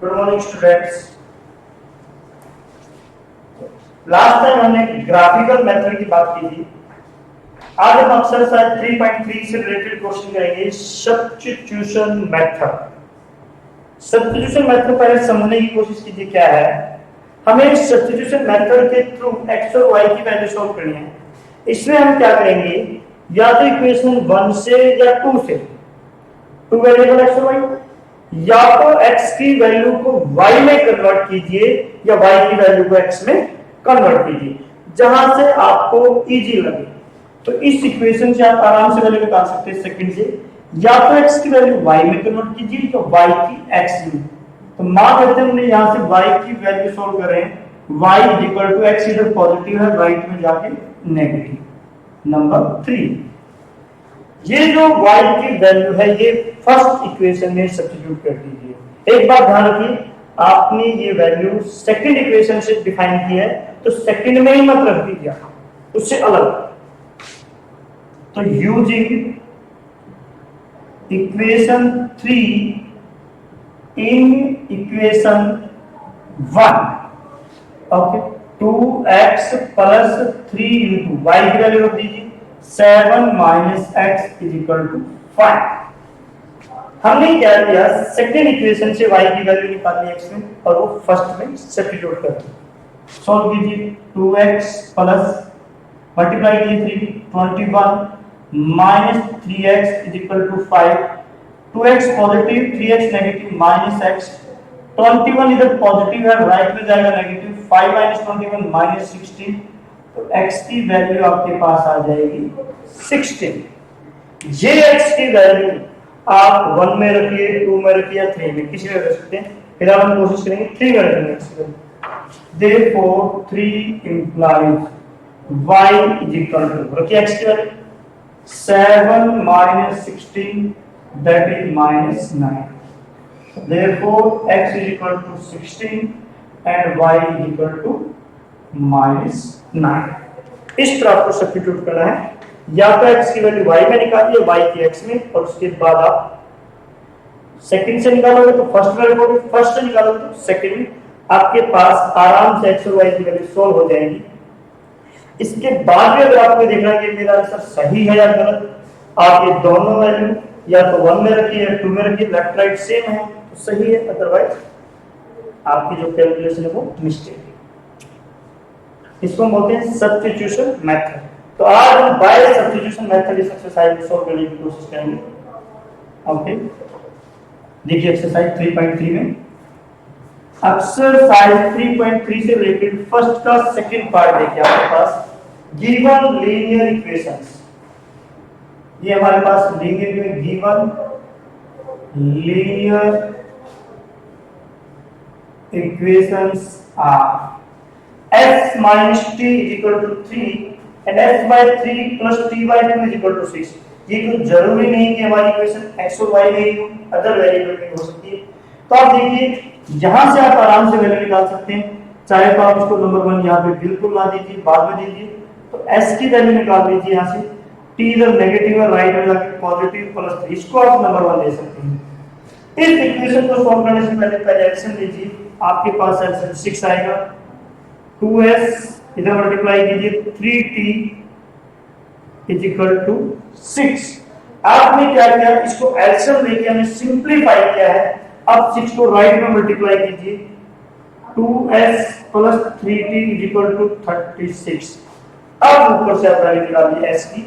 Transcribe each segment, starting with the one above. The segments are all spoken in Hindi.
Good morning students. Last time हमने ग्राफिकल मेथड की बात की थी। आज हम एक्सरसाइज 3.3 से रिलेटेड क्वेश्चन करेंगे। Substitution method. सब्स्टिट्यूशन मेथड पहले समझने की कोशिश कीजिए क्या है। हमें सब्स्टिट्यूशन मेथड के थ्रू x और y की वैल्यू सॉल्व करनी है। इसमें हम क्या करेंगे, या तो इक्वेशन 1 से या 2 से, 2 वेरिएबल x और y, या तो x की वैल्यू को y में कन्वर्ट कीजिए या y की वैल्यू को x में कन्वर्ट कीजिए, जहां से आपको इजी लगे। तो इस इक्वेशन से आप आराम से वैल्यू निकाल सकते हैं सेकंड से, या तो x की वैल्यू y में कन्वर्ट कीजिए या y की x में। तो मान लेते हैं हमने यहां से y की वैल्यू सॉल्व कर रहे हैं। y इक्वल टू x इधर पॉजिटिव है, राइट में जाके नेगेटिव। नंबर 3, ये जो y की वैल्यू है ये फर्स्ट इक्वेशन में सब्स्टिट्यूट कर दीजिए। एक बात ध्यान रखिए, आपने ये वैल्यू सेकंड इक्वेशन से डिफाइन की है, तो सेकंड में ही मत रख दीजिए, उससे अलग। तो using equation 3 in equation 1, okay, 2x plus 3 into Y की वैल्यू रख दीजिए 7 minus X is equal to 5। हमने क्या किया, सेकेंड इक्वेशन से y की वैल्यू निकाली x में और वो फर्स्ट में सब्स्टिट्यूट कर दी। सॉल्व कीजिए, 2x प्लस मल्टीप्लाई कीजिए 21 minus 3x is equal to 5। 2x positive, 3x negative, minus x। 21 इधर पॉजिटिव है, राइट में जाएगा नेगेटिव। 5 minus 21 minus 16। तो x की वैल्यू आपके पास आ जाएगी 16। ये x की वैल्यू आप 1 में रखिए, 2 में रखिए, 3 में, किसी में रख सकते हैं। फिर हम कोशिश करेंगे 3 में रखेंगे। Therefore 3 implies y is equal to, रखिए x की value 7 minus 16, that is minus 9. Therefore x is equal to 16 and y is equal to minus 9। इस तरह आपको सब्स्टिट्यूट करना है, या तो x की वैल्यू y में निकालिए, y की x में, और उसके बाद आप सेकंड से निकालोगे तो फर्स्ट में रखोगे, फर्स्ट से निकालोगे तो सेकंड में। आपके पास आराम से x और y की वैल्यू सॉल्व हो जाएगी। इसके बाद भी अगर आपको देखना है कि मेरा आंसर सही है या गलत, आप ये दोनों वैल्यू या तो 1 में रखिए या 2 में रखिए, लेफ्ट राइट सेम है तो सही है, अदरवाइज आपकी जो कैलकुलेशन है वो मिस्टेक है। इसको हम बोलते हैं सब्स्टिट्यूशन मेथड। तो आज हम बाय सब्स्टिट्यूशन मेथड इस एक्सरसाइज को सॉल्व करने की कोशिश करेंगे। ओके, देखिए एक्सरसाइज 3.3 में, एक्सरसाइज 3.3 से रिलेटेड फर्स्ट का सेकंड पार्ट देखिए आपके पास। गिवन लीनियर इक्वेशंस, ये हमारे पास लीनियर में given linear equations are x minus t is equal to 3 and x by 3 plus t by 2 is equal to 6। ये कोई जरूरी नहीं कि हमारी इक्वेशन x और y में ही हो, अदर वेरिएबल में हो सकती है। तो आप देखिए यहां से आप आराम से वैल्यू निकाल सकते हैं, चाहे तो आप इसको नंबर 1 यहां पे बिल्कुल ला दीजिए, बाद में दीजिए। तो s की वैल्यू निकाल लीजिए यहां से, t इधर नेगेटिव है, राइट में जाके पॉजिटिव प्लस 3, इसको आप नंबर 1 ले सकते हैं। इस इक्वेशन को सॉल्व करने से पहले एलसीएम लीजिए, आपके पास एलसीएम 6 आएगा। 2s इधर मल्टीप्लाई कीजिए, 3t इज इक्वल टू 6। आपने क्या किया, इसको एलसीएम लेके हमने सिंपलीफाई किया है। अब 6 को राइट में मल्टीप्लाई कीजिए, 2s plus 3t is equal to 36। अब ऊपर से आप वैल्यू निकालिए s की,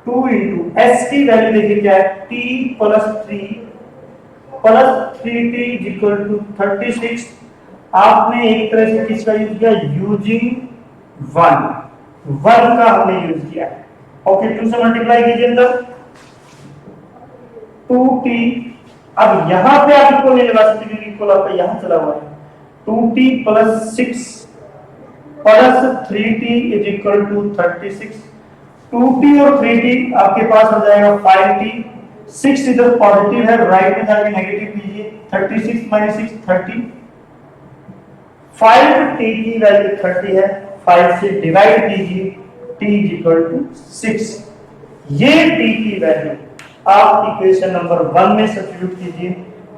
2 इंटू s की वैल्यू देखिए क्या है, t plus 3 plus 3t is equal to 36। आपने एक तरह से किसका यूज किया, यूजिंग 1 का हमने यूज किया है। ओके, 2 से मल्टीप्लाई कीजिए अंदर 2t। अब यहां पे आप इक्वल नहीं लगा सकते क्योंकि इक्वल आपका यहां चला हुआ है। 2t plus 6 plus 3t is equal to 36। 2t और 3t आपके पास हो जाएगा 5t। 6 इधर पॉजिटिव है, राइट में जाके नेगेटिव कीजिए, 36 माइनस 6 30। 5t की वैल्यू 30 है, 5 से डिवाइड कीजिए, t इज इक्वल टू 6। ये t की वैल्यू आप इक्वेशन नंबर 1 में सब्स्टिट्यूट कीजिए,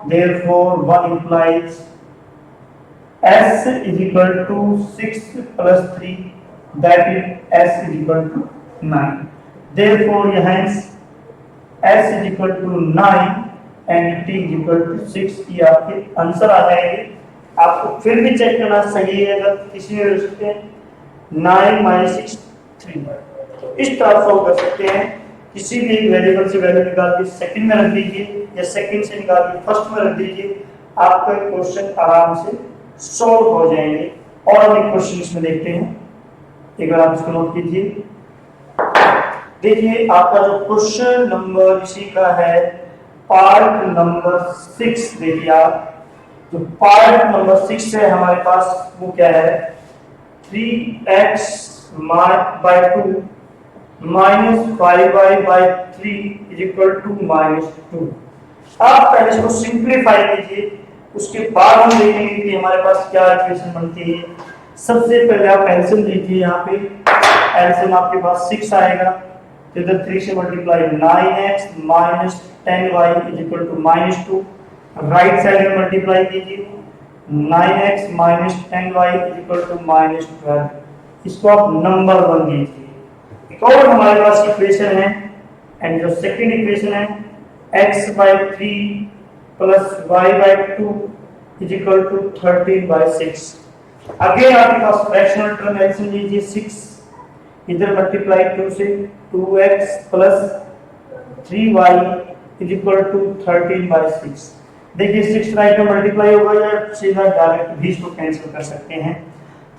Therefore, 1 implies s is equal to 6 plus 3, that is s is equal to 9. Therefore, hence s is equal to 9 and t is equal to 6, ये आपके आंसर आ जाएंगे। आपको फिर भी चेक करना सही है, अगर किसी में रख सकते हैं 9 माइनस 6 3, तो इस तरह सॉल्व कर सकते हैं। किसी भी वेरिएबल से वैल्यू निकाल के सेकंड में रख दीजिए या सेकंड से निकाल के फर्स्ट में रख दीजिए, आपका क्वेश्चन आराम से सॉल्व हो जाएंगे। और भी क्वेश्चन इसमें देखते हैं, एक बार आप इसको नोट कीजिए। देखिए आपका जो क्वेश्चन नंबर इसी का है पार्ट नंबर 6। देखिए आप जो पार्ट नंबर 6 है हमारे पास वो क्या है, 3x by 2 minus 5y by 3 is equal to -2। आप पहले इसको सिंप्लीफाई कीजिए, उसके बाद हम देखेंगे कि हमारे पास क्या इक्वेशन बनती है। सबसे पहले आप एलसीएम लीजिए, यहाँ पे एलसीएम आपके पास 6 आएगा, तो इधर 3 से multiply 9x minus 10y is equal to -2। Right side में मल्टीप्लाई कीजिए, 9x minus 10y is equal to -12। इसको आप नंबर 1 लीजिए। एक और हमारे पास इक्वेशन है, एंड जो सेकंड इक्वेशन है x by 3 plus y by 2 is equal to 13 by 6। Again आपके पास फ्रैक्शनल टर्म एलसीएम लीजिए 6, इधर मल्टीप्लाई 2 से 2x plus 3y is equal to 13 by 6। देखिए 6 राइट में मल्टीप्लाई होगा या सीधा डायरेक्ट भी इसको कैंसिल कर सकते हैं।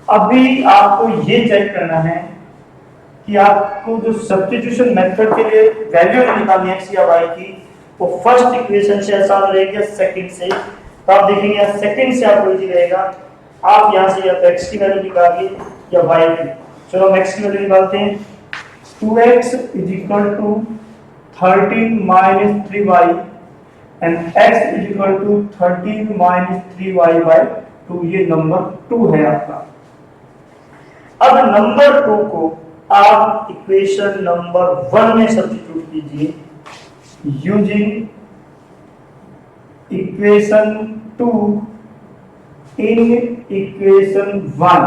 अभी आपको ये चेक करना है कि आपको जो सब्स्टिट्यूशन मेथड के लिए वैल्यू निकालनी है x या y की, वो फर्स्ट इक्वेशन से आसान रहेगी या सेकंड से। तो आप देखेंगे सेकंड से आपको इजी रहेगा। आप यहां से या तो x की वैल्यू निकालिए या y की। चलो हम x की वैल्यू निकालते हैं। 2x is equal to 13 minus 3y and x is equal to 13 minus 3y by 2। ये नंबर 2 है आपका। अब नंबर 2 को आप इक्वेशन नंबर 1 में सब्स्टिट्यूट कीजिए यूजिंग इक्वेशन 2 इन इक्वेशन 1।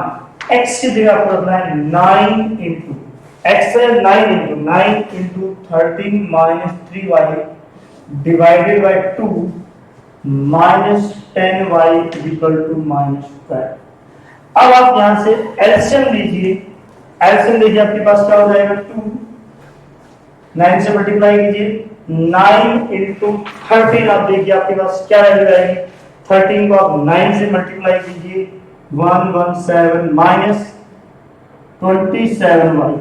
x की जगह आपको रखना है 9 इंटू x है 9 into 13 minus 3y divided by 2 minus 10y equal to -12। अब आप यहां से एलसीएम लीजिए, आपके पास क्या हो जाएगा 2, 9 से मल्टीप्लाई कीजिए 9 इंटू 13, आप देखिए आपके पास क्या वैल्यू आएगी। 13 को आप 9 से मल्टीप्लाई कीजिए 117 माइनस 27y,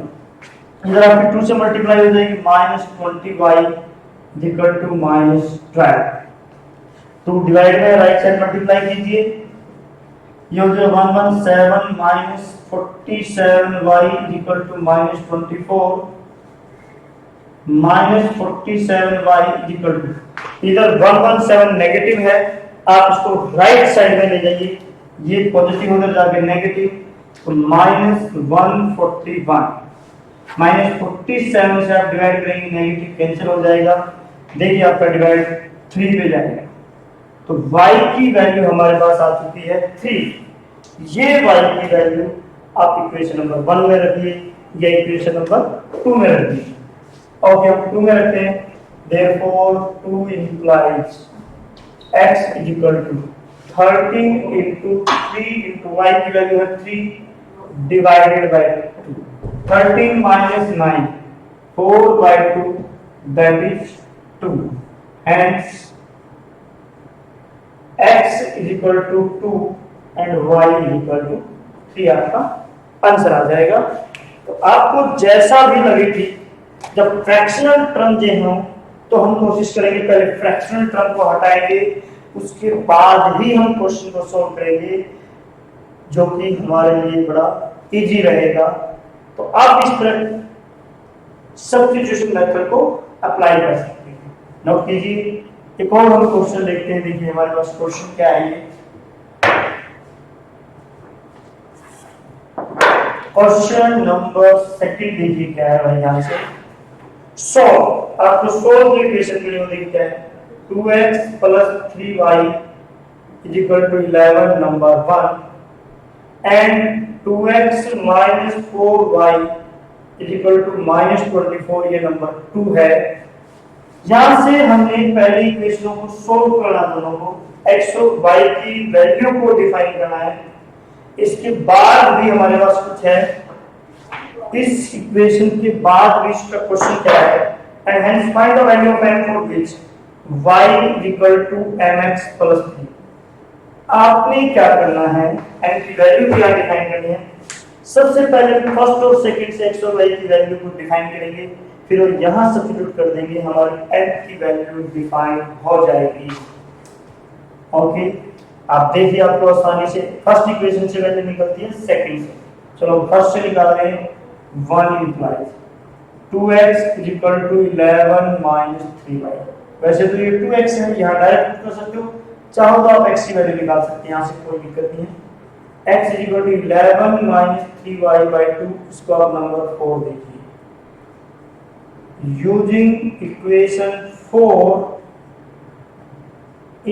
इधर आपकी 2 से मल्टीप्लाई हो जाएगी -20y इक्वल टू -12। तो डिवाइड में राइट साइड मल्टीप्लाई कीजिए, ये हो जाएगा 117 minus 47y equal to -24 -47y equal to, इधर 117 नेगेटिव है, आप इसको राइट साइड में ले जाइए, ये पॉजिटिव उधर जाके नेगेटिव, तो -141 -47 से आप डिवाइड करेंगे नेगेटिव कैंसिल हो जाएगा। देखिए आपका डिवाइड 3 पे जाएगा, तो y की वैल्यू हमारे पास आ चुकी है 3। ये y की वैल्यू आप इक्वेशन नंबर 1 में रखिए या इक्वेशन नंबर 2 में रखिए। ओके, हम 2 में रखते हैं। Therefore 2 implies x is equal to 13 into 3 into y की वैल्यू है 3 divided by 2। 13 minus 9 4 by 2 that is 2, hence x is equal to 2 and y is equal to 3 आपका आंसर आ जाएगा। तो आपको जैसा भी लगे कि जब फ्रैक्शनल टर्म जो हो तो हम कोशिश करेंगे पहले फ्रैक्शनल टर्म को हटाएंगे, उसके बाद ही हम क्वेश्चन को सॉल्व करेंगे, जो कि हमारे लिए बड़ा इजी रहेगा। तो आप इस तरह सब्स्टिट्यूशन मेथड को अप्लाई कर सकते हैं। नोट कीजिए, एक और हम क्वेश्चन देखते हैं। देखिए हमारे पास क्वेश्चन क्या है, क्वेश्चन नंबर 2 देखिए क्या है भाई। यहां से सॉल्व, आपको सोल्व की इक्वेशन के लिए देखते हैं 2x plus 3y is equal to 11 number 1 and 2x minus 4y is equal to minus 24 ये नंबर 2 है। यहां से हमने पहले इक्वेशनों को सोल्व करना, दोनों को x और y की वैल्यू को डिफाइन करना है। इसके बाद भी हमारे पास कुछ है, इस इक्वेशन के बाद भी इसका क्वेश्चन क्या है, and hence find the value of m for which y equal to mx plus 3। आपने क्या करना है, m की वैल्यू क्या डिफाइन करनी है। सबसे पहले फर्स्ट और सेकंड से x और y की वैल्यू को डिफाइन करेंगे, फिर और यहां सब्स्टिट्यूट कर देंगे, हमारी m की वैल्यू डिफाइन हो जाएगी। ओके, आप देखिए आपको आसानी से फर्स्ट इक्वेशन से वैल्यू निकलती है, सेकंड से। चलो फर्स्ट से निकाल रहे हैं। 1 implies 2x is equal to 11 minus 3y। वैसे तो ये 2x है, यहाँ डायरेक्ट कर सकते हो, चाहो तो आप x की वैल्यू निकाल सकते हैं, यहाँ से कोई दिक्कत नहीं है। x is equal to 11 minus 3y by 2, इसको आप नंबर 4 देखिए। Using equation 4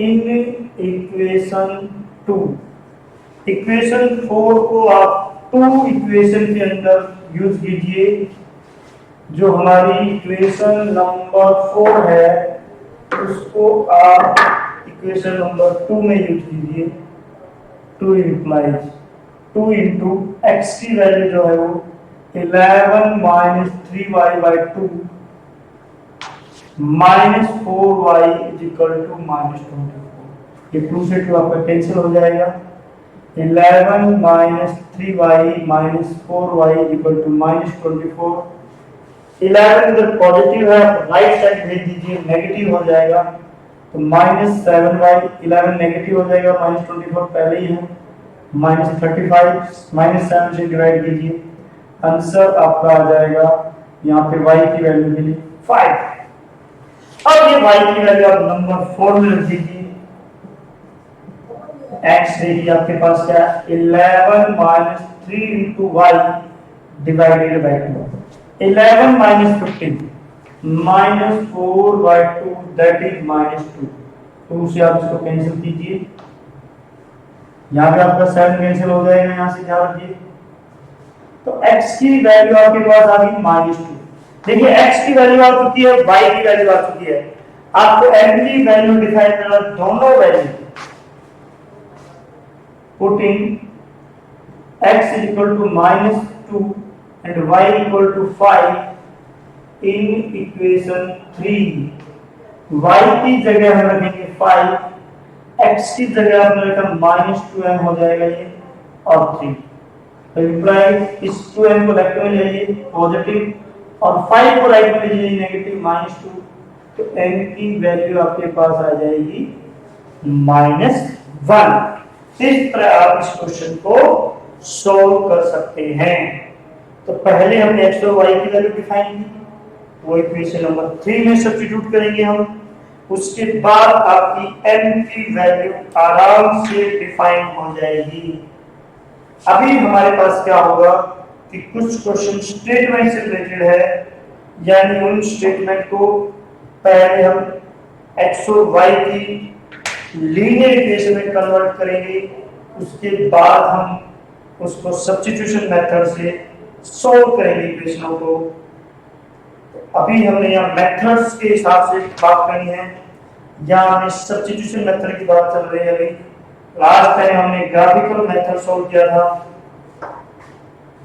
in equation 2, equation 4 को आप 2 इक्वेशन के अंदर यूज कीजिए। जो हमारी इक्वेशन नंबर 4 है उसको आप इक्वेशन नंबर 2 में यूज कीजिए। 2 implies 2 into x की वैल्यू जो है वो 11 minus 3y by 2 minus 4y is equal to minus 24। ये 2 से 2 आपका कैंसिल हो जाएगा। 11 minus 3y minus 4y is equal to minus 24। 11 इधर पॉजिटिव है, राइट साइड भेज दीजिए, नेगेटिव हो जाएगा तो minus 7y। 11 नेगेटिव हो जाएगा, minus 24 पहले ही है, minus 35 minus 7 से डिवाइड कीजिए, आंसर आपका आ जाएगा यहाँ पे y की वैल्यू के लिए 5। अब ये y की वैल्यू आप नंबर 4 में रख दीजिए। x देखिए आपके पास क्या, 11 minus 3 into y divided by 2। 11 minus 15 minus 4 by 2 that is minus 2। 2 से आप इसको कैंसिल कीजिए, यहाँ पे आपका 7 कैंसिल हो जाएगा, यहाँ से ध्यान रखिए। तो x की वैल्यू आपके पास आ गई -2। देखिए x की वैल्यू आ चुकी है, y की वैल्यू आ चुकी है। आपको m की वैल्यू डिफाइन करना, दोनों value putting x is equal to -2 and y equal to 5 in equation 3। y की जगह हम रखेंगे 5, x की जगह हमने रखा -2m हो जाएगा ये, और 3। तो इम्प्लाई इस 2m को लेफ्ट में ले जाइए पॉजिटिव, और 5 को राइट में ले जाइए नेगेटिव -2। तो m की वैल्यू आपके पास आ जाएगी -1। इस तरह आप इस क्वेश्चन को सॉल्व कर सकते हैं। तो पहले हमने x और y की वैल्यू डिफाइन की, वो इक्वेशन नंबर 3 में सब्स्टिट्यूट करेंगे हम। उसके बाद आपकी m की वैल्यू आराम से डिफाइन हो जाएगी। अभी हमारे पास क्या होगा कि कुछ क्वेश्चन स्टेटमेंट से रिलेटेड है, यानी उन स्टेटमेंट को पहले हम x और y की लीनियर इक्वेशन में कन्वर्ट करेंगे, उसके बाद हम उसको सब्स्टिट्यूशन मेथड से सॉल्व करेंगे इक्वेशनों को। अभी हमने यहाँ मेथड्स के हिसाब से बात करनी है, यहाँ हमें सब्स्टिट्यूशन मेथड की बात चल रही है। अभी लास्ट टाइम हमने ग्राफिकल मेथड सॉल्व किया था।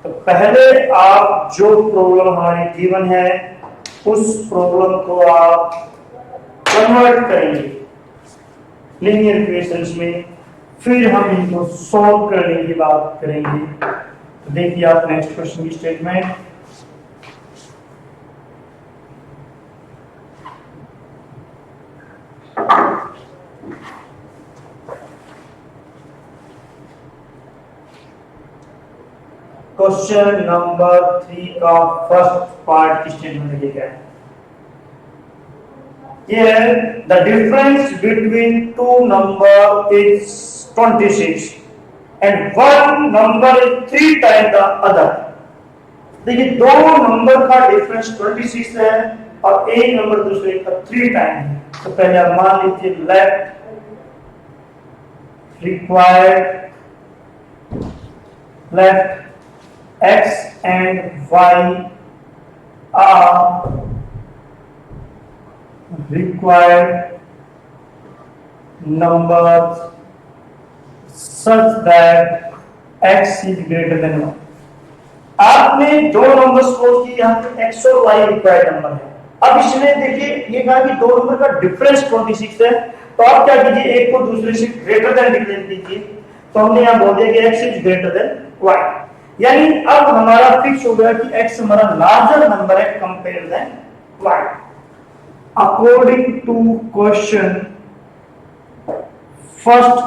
तो पहले आप जो प्रॉब्लम हमारी गिवन है उस प्रॉब्लम को आप कन्वर्ट करेंगे लीनियर इक्वेशंस में, फिर हम इनको सॉल्व करने की बात करेंगे। तो देखिए आप नेक्स्ट क्वेश्चन की स्टेटमेंट। क्वेश्चन नंबर 3 का फर्स्ट पार्ट की स्टेटमेंट देखिए क्या है। Here the difference between two number is 26 and one number is 3 times the other। देखिए दो नंबर का डिफरेंस 26 है और एक नंबर दूसरे का 3 टाइम है। तो पहले आप मान लीजिए late required let x and y are required numbers such that x is greater than 1। आपने दो नंबर सपोज किए, यहाँ पे x और y रिक्वायर्ड नंबर है। अब इसमें देखिए ये कहा कि दो नंबर का डिफरेंस 26 है, तो आप क्या कीजिए, एक को दूसरे से ग्रेटर देन डिक्लेयर कीजिए। तो हमने यहाँ बोल दिया कि x is greater than y, यानी अब हमारा फिक्स हो गया कि x हमारा लार्जर नंबर है compare than y। According to question first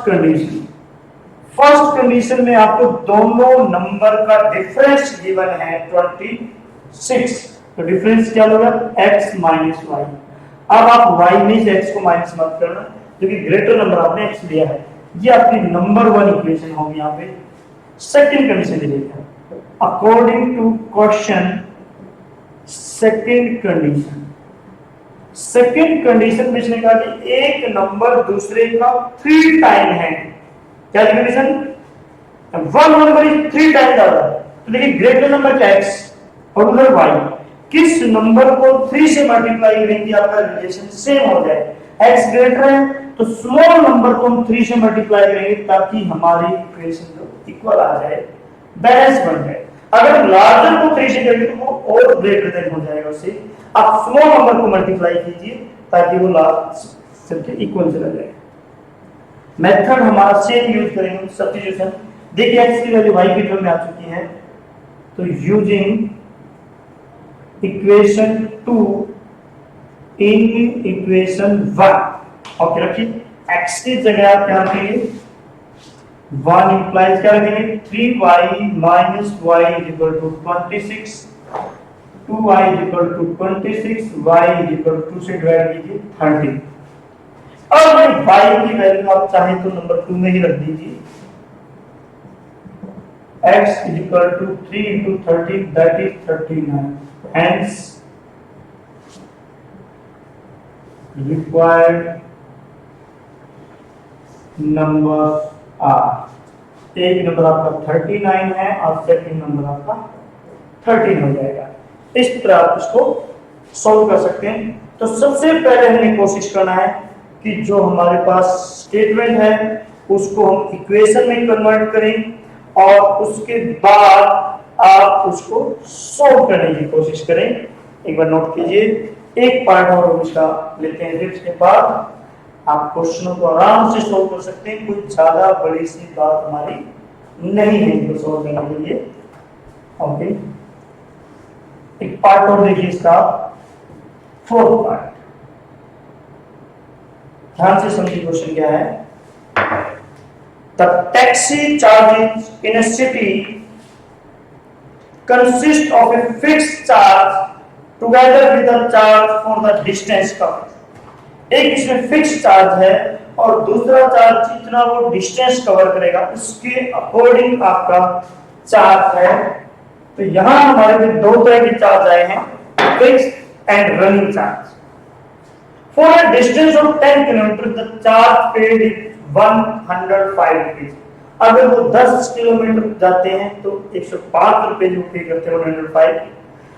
condition में आपको दोनों नंबर का डिफरेंस गिवन है 26, तो डिफरेंस क्या होगा x माइनस वाई। अब आप y में से x को माइनस मत करना, क्योंकि ग्रेटर नंबर आपने x लिया है। ये आपकी नंबर 1 इक्वेशन होगी। यहाँ पे सेकंड कंडीशन लिखा है according to question second condition में इसने कहा कि एक नंबर दूसरे का 3 टाइम है। क्या condition, one number is 3 time ज्यादा, तो देखिए ग्रेटर नंबर क्या x और उधर y, किस नंबर को 3 से मल्टीप्लाई करेंगे आपका रिलेशन सेम हो जाए। x ग्रेटर है तो स्मॉल नंबर को हम 3 से मल्टीप्लाई करेंगे ताकि हमारी इक्वेशन इक्वल आ जाए, बैलेंस बन जाए। अगर लार्जर को 3 से करेंगे तो वो और ग्रेटर देन हो जाएगा उससे। आप स्मॉल नंबर को मल्टीप्लाई कीजिए ताकि वो लार्ज से इक्वल चला जाए। मेथड हमारा सेम यूज करेंगे, सब्स्टिट्यूशन। देखिए x की वैल्यू y की टर्म में आ चुकी है, तो यूजिंग इक्वेशन 2 इन इक्वेशन 1, ओके रखिए x की जगह आप क्या रखेंगे 1 इंप्लाइज क्या रखेंगे 3y minus y is equal to 26, 2y is equal to 26, y is equal to से डिवाइड कीजिए 30। अब y की वैल्यू आप चाहे तो नंबर 2 में ही रख दीजिए। x is equal to 3 into 30 that is 39, hence required number are, एक नंबर आपका 39 है और सेकंड नंबर आपका 13 हो जाएगा। इस तरह आप इसको सॉल्व कर सकते हैं। तो सबसे पहले हमें कोशिश करना है कि जो हमारे पास स्टेटमेंट है उसको हम इक्वेशन में कन्वर्ट करें और उसके बाद आप उसको सॉल्व करने की कोशिश करें। एक बार नोट कीजिए, एक पार्ट और इसका लेते हैं, फिर उसके बाद आप क्वेश्चनों को आराम से सॉल्व कर सकते हैं। कोई ज्यादा बड़ी सी बात हमारी नहीं है इनको सॉल्व करने के लिए। ओके, एक पार्ट और देखिए इसका, फोर्थ पार्ट। ध्यान से समझिए क्वेश्चन क्या है। The taxi charges in a city consist of a fixed charge together with the charge for the distance covered. एक इसमें फिक्स चार्ज है और दूसरा चार्ज जितना वो डिस्टेंस कवर करेगा उसके अकॉर्डिंग आपका चार्ज है। तो यहां हमारे पे दो तरह के चार्ज आए हैं, fix and running charge. For a distance of 10 kilometre the charge paid is 105 rupees. अगर वो 10 किलोमीटर जाते हैं तो 105 रुपए जो पे करते हैं 105,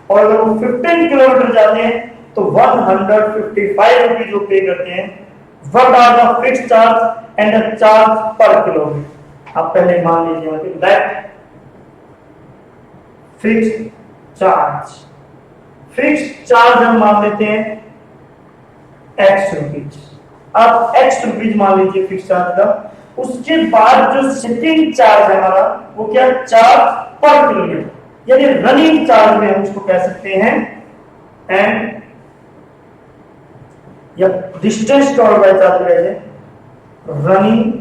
और अगर वो 15 किलोमीटर जाते हैं तो 155 रुपए जो पे करते हैं। What are the fixed charge and the charge per kilometre. आप पहले मान लीजिए यहाँ पे दैट फिक्स्ड चार्ज हम मान लेते हैं x रुपीज। अब x रुपीज मान लीजिए फिक्स चार्ज का। उसके बाद जो सिटिंग चार्ज है हमारा वो क्या, चार्ज पर किलोमीटर, यानी रनिंग चार्ज में हम उसको कह सकते हैं एंड या डिस्टेंस कवर बाय चार्ज कहते हैं रनिंग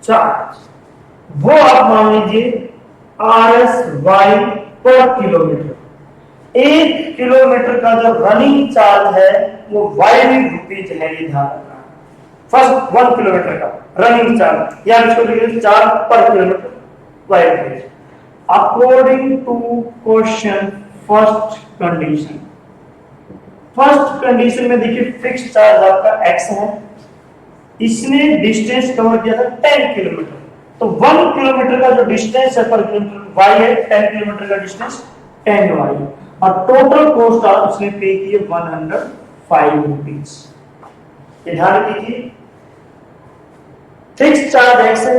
चार्ज। वो आप मान लीजिए RSY पर किलोमीटर। 1 किलोमीटर का जो रनिंग चार्ज है वो y रुपीज है, ये ध्यान रखना। फर्स्ट 1 किलोमीटर का रनिंग चार्ज या इसको लिखिए charge per kilometre y rupees. According to question first condition में देखिए फिक्स चार्ज आपका x है, इसने डिस्टेंस कवर किया था 10 किलोमीटर, तो 1 किलोमीटर का जो डिस्टेंस है पर किलोमीटर y है, 10 किलोमीटर का डिस्टेंस 10y, और टोटल कॉस्ट आप उसने पे किए 105 रुपीज। ध्यान कीजिए फिक्स चार्ज x है,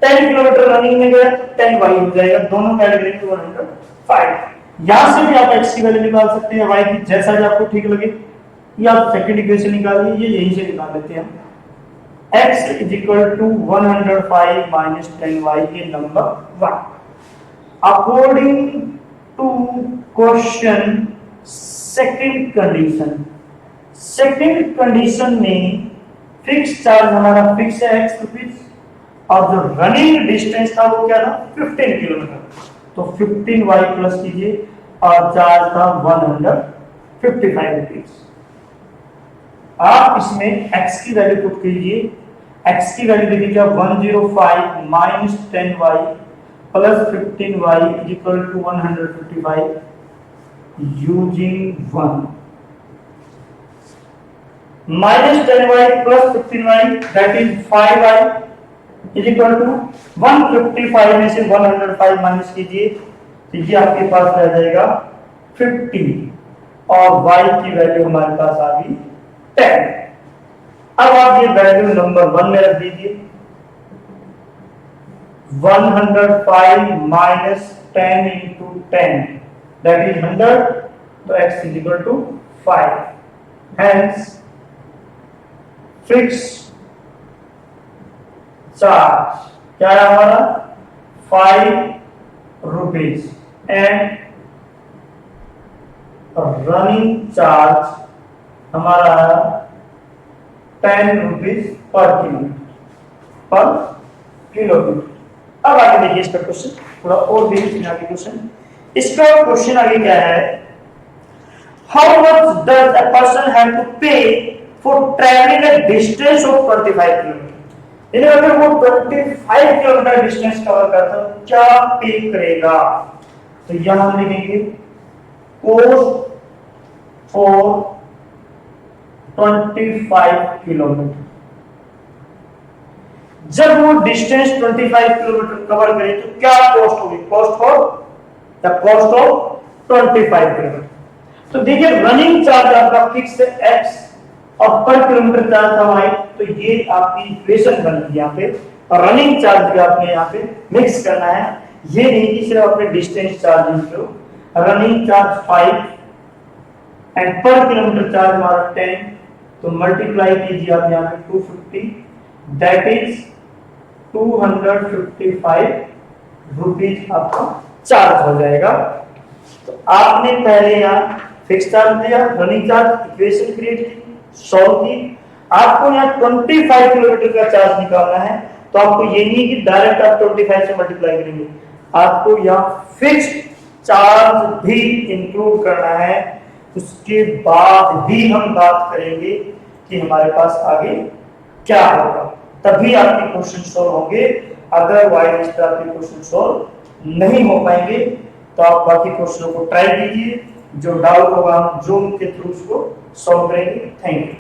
10 किलोमीटर रनिंग में गया 10y हो जाएगा, दोनों कैटेगरी में 105। यहां से भी आप x की वैल्यू निकाल सकते हैं, y की, जैसा भी आपको ठीक लगे, या आप सेकंड इक्वेशन निकालिए, ये यहीं से निकाल लेते हैं हम। x is equal to 105 minus 10y, ये number 1। According to question second condition में फिक्स चार्ज हमारा फिक्स है x रुपीज, और जो रनिंग डिस्टेंस था वो क्या था 15 किलोमीटर, तो 15y प्लस कीजिए, और चार्ज था 155 रुपीज। आप इसमें x की वैल्यू पुट कीजिए, x की वैल्यू देखिए क्या 105 minus 10y plus 15y is equal to 155 using 1 minus 10y plus 15y that is 5y is equal to 155 में से 105 माइनस कीजिए, तो ये आपके पास रह जाएगा 50, और y की वैल्यू हमारे पास आ गई 10। अब आप ये वैल्यू नंबर 1 में रख दीजिए, 105 माइनस 10 इंटू 10 दैट इज 100, तो x is equal to 5। Hence fix charge क्या है हमारा 5 रुपीज, एंड रनिंग चार्ज हमारा 10 रुपीज पर किलोमीटर। अब आगे देखिए इसका क्वेश्चन, थोड़ा और देखिए आगे क्वेश्चन। इसका क्वेश्चन आगे क्या है, how much does a person have to pay for travelling a distance of 25 kilometre. यानी अगर वो 25 किलोमीटर डिस्टेंस कवर करता है तो क्या पे करेगा, तो यहां हम लिखेंगे कॉस्ट फॉर 25 किलोमीटर। जब वो डिस्टेंस 25 किलोमीटर कवर करे तो क्या कॉस्ट होगी, cost for the cost of 25 kilometre. तो देखिए रनिंग चार्ज आपका फिक्स है x और पर किलोमीटर चार्ज था y, तो ये आपकी इक्वेशन बन गई यहाँ पे, और रनिंग चार्ज भी आपने यहाँ पे मिक्स करना है, ये नहीं कि सिर्फ अपने डिस्टेंस चार्ज लिख लो। रनिंग चार्ज 5 एंड पर किलोमीटर चार्ज हमारा 10, तो मल्टीप्लाई कीजिए आप यहाँ पे 250 दैट इज 255 रुपीज आपका चार्ज हो जाएगा। तो आपने पहले यहाँ फिक्स चार्ज दिया, रनिंग चार्ज, इक्वेशन क्रिएट की, सॉल्व की। आपको यहाँ 25 किलोमीटर का चार्ज निकालना है, तो आपको ये नहीं कि डायरेक्ट आप 25 से मल्टीप्लाई करेंगे, आपको यहाँ फिक्स चार्ज भी इंक्लूड करना है। उसके बाद ही हम बात करेंगे कि हमारे पास आगे क्या होगा, तभी आपके क्वेश्चन सॉल्व होंगे। अदरवाइज इस तरह के क्वेश्चन सॉल्व नहीं हो पाएंगे। तो आप बाकी क्वेश्चनों को ट्राई कीजिए, जो डाउट होगा हम जूम के थ्रू उसको सॉल्व करेंगे। Thank you.